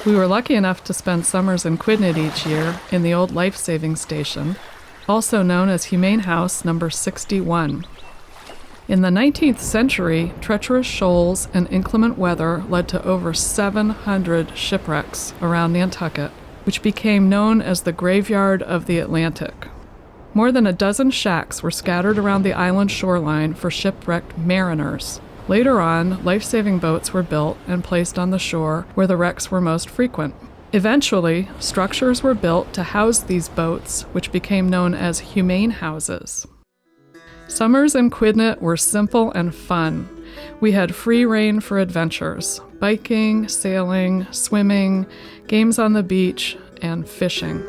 We were lucky enough to spend summers in Quidnet each year in the old life-saving station, also known as Humane House number 61. In the 19th century, treacherous shoals and inclement weather led to over 700 shipwrecks around Nantucket, which became known as the Graveyard of the Atlantic. More than a dozen shacks were scattered around the island shoreline for shipwrecked mariners. Later on, life-saving boats were built and placed on the shore where the wrecks were most frequent. Eventually, structures were built to house these boats, which became known as humane houses. Summers in Quidnet were simple and fun. We had free rein for adventures: biking, sailing, swimming, games on the beach, and fishing.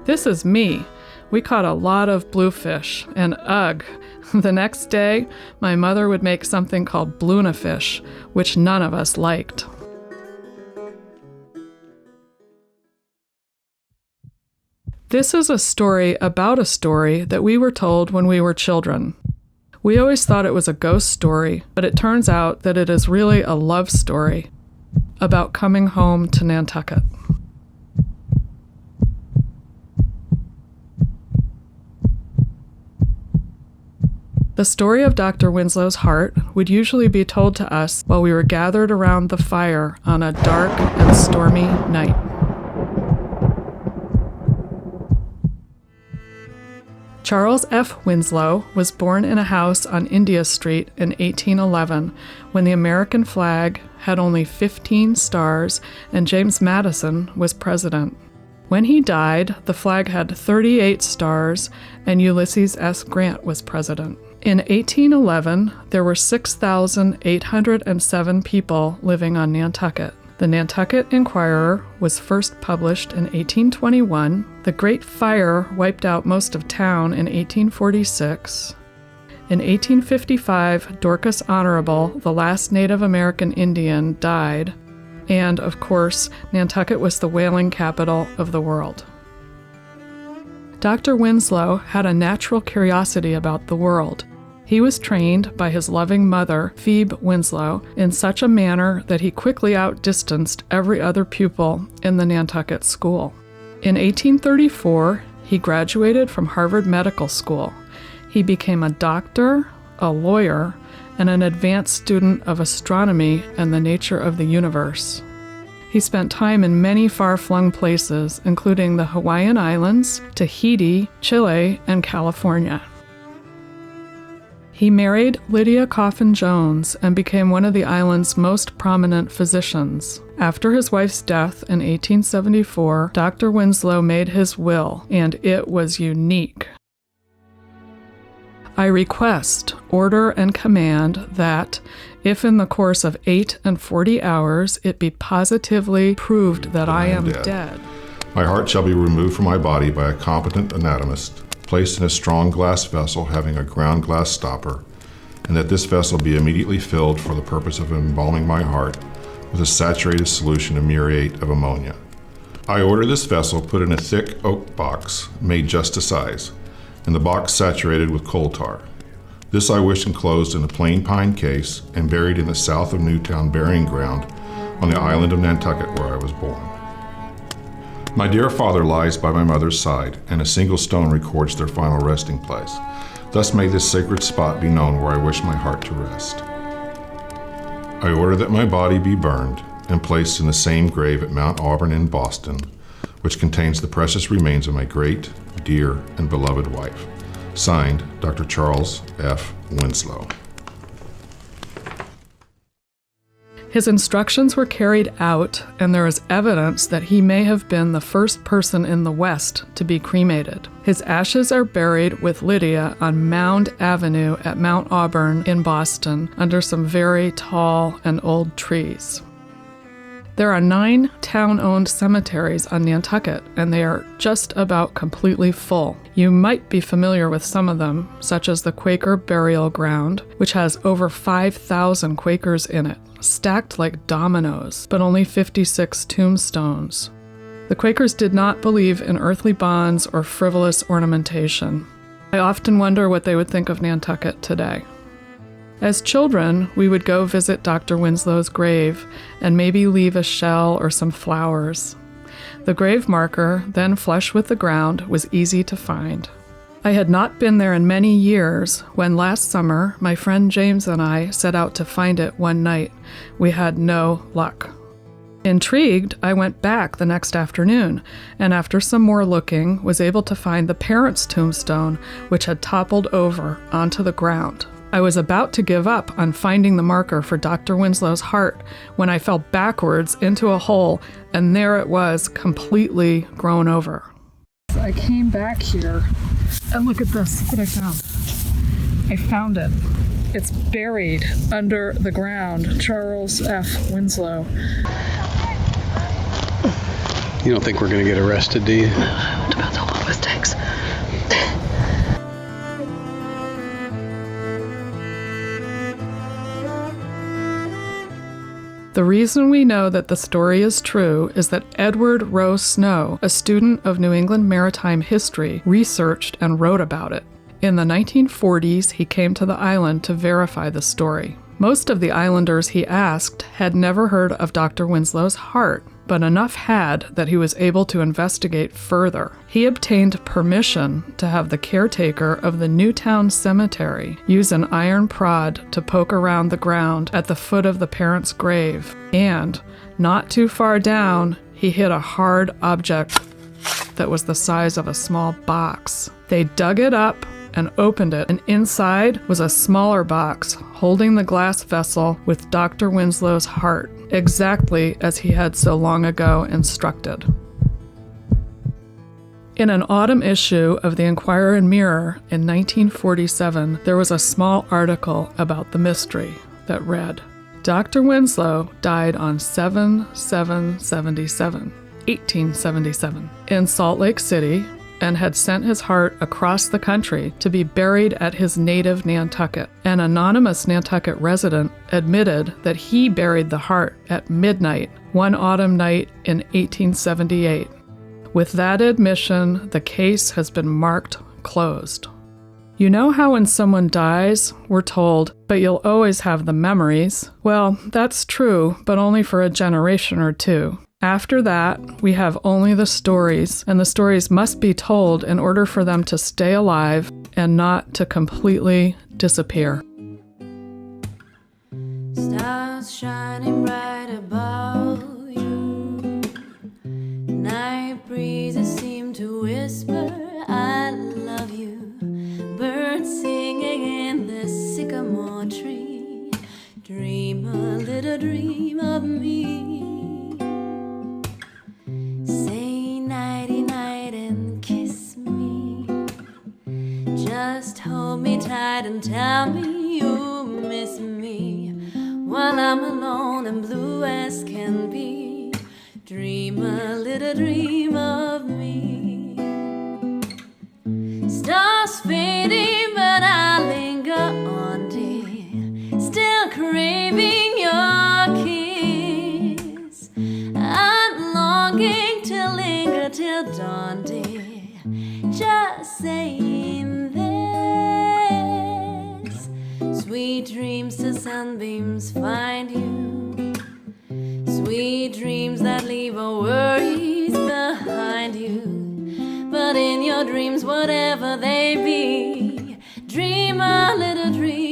This is me. We caught a lot of bluefish, and ugh, the next day, my mother would make something called bluna fish, which none of us liked. This is a story about a story that we were told when we were children. We always thought it was a ghost story, but it turns out that it is really a love story about coming home to Nantucket. The story of Dr. Winslow's heart would usually be told to us while we were gathered around the fire on a dark and stormy night. Charles F. Winslow was born in a house on India Street in 1811 when the American flag had only 15 stars and James Madison was president. When he died, the flag had 38 stars and Ulysses S. Grant was president. In 1811, there were 6,807 people living on Nantucket. The Nantucket Enquirer was first published in 1821. The Great Fire wiped out most of town in 1846. In 1855, Dorcas Honorable, the last Native American Indian, died. And, of course, Nantucket was the whaling capital of the world. Dr. Winslow had a natural curiosity about the world. He was trained by his loving mother, Phoebe Winslow, in such a manner that he quickly outdistanced every other pupil in the Nantucket School. In 1834, he graduated from Harvard Medical School. He became a doctor, a lawyer, and an advanced student of astronomy and the nature of the universe. He spent time in many far-flung places, including the Hawaiian Islands, Tahiti, Chile, and California. He married Lydia Coffin Jones and became one of the island's most prominent physicians. After his wife's death in 1874, Dr. Winslow made his will, and it was unique. I request, order, and command that, if in the course of 8 and 40 hours it be positively proved that I am dead, my heart shall be removed from my body by a competent anatomist, placed in a strong glass vessel having a ground glass stopper, and that this vessel be immediately filled for the purpose of embalming my heart with a saturated solution of muriate of ammonia. I order this vessel put in a thick oak box made just to size, and the box saturated with coal tar. This I wish enclosed in a plain pine case and buried in the south of Newtown burying ground on the island of Nantucket where I was born. My dear father lies by my mother's side, and a single stone records their final resting place. Thus may this sacred spot be known where I wish my heart to rest. I order that my body be burned and placed in the same grave at Mount Auburn in Boston, which contains the precious remains of my great, dear, and beloved wife. Signed, Dr. Charles F. Winslow. His instructions were carried out, and there is evidence that he may have been the first person in the West to be cremated. His ashes are buried with Lydia on Mound Avenue at Mount Auburn in Boston, under some very tall and old trees. There are 9 town-owned cemeteries on Nantucket, and they are just about completely full. You might be familiar with some of them, such as the Quaker Burial Ground, which has over 5,000 Quakers in it, stacked like dominoes, but only 56 tombstones. The Quakers did not believe in earthly bonds or frivolous ornamentation. I often wonder what they would think of Nantucket today. As children, we would go visit Dr. Winslow's grave and maybe leave a shell or some flowers. The grave marker, then flush with the ground, was easy to find. I had not been there in many years when last summer my friend James and I set out to find it one night. We had no luck. Intrigued, I went back the next afternoon, and after some more looking, was able to find the parents' tombstone, which had toppled over onto the ground. I was about to give up on finding the marker for Dr. Winslow's heart when I fell backwards into a hole, and there it was, completely grown over. I came back here, and look at this, look what I found. I found it. It's buried under the ground. Charles F. Winslow. You don't think we're going to get arrested, do you? Depends how long this takes. The reason we know that the story is true is that Edward Rowe Snow, a student of New England maritime history, researched and wrote about it. In the 1940s, he came to the island to verify the story. Most of the islanders he asked had never heard of Dr. Winslow's heart, but enough had that he was able to investigate further. He obtained permission to have the caretaker of the Newtown Cemetery use an iron prod to poke around the ground at the foot of the parents' grave, and, not too far down, he hit a hard object that was the size of a small box. They dug it up and opened it, and inside was a smaller box holding the glass vessel with Dr. Winslow's heart, exactly as he had so long ago instructed. In an autumn issue of the Enquirer and Mirror in 1947, there was a small article about the mystery that read, Dr. Winslow died on 1877, in Salt Lake City, and had sent his heart across the country to be buried at his native Nantucket. An anonymous Nantucket resident admitted that he buried the heart at midnight one autumn night in 1878. With that admission, the case has been marked closed. You know how when someone dies, we're told, but you'll always have the memories? Well, that's true, but only for a generation or two. After that, we have only the stories, and the stories must be told in order for them to stay alive and not to completely disappear. Stars shining bright above you. Night breezes seem to whisper, I love you. Birds singing in the sycamore tree. Dream a little dream of me. Say nighty-night and kiss me. Just hold me tight and tell me you miss me. While I'm alone and blue as can be, dream a little dream of me. Stars fading, but I linger on, dear, still craving your kiss. I'm longing to linger till dawn, dear, just saying this. Sweet dreams till sunbeams find you. Sweet dreams that leave our worries behind you. But in your dreams, whatever they be, dream a little dream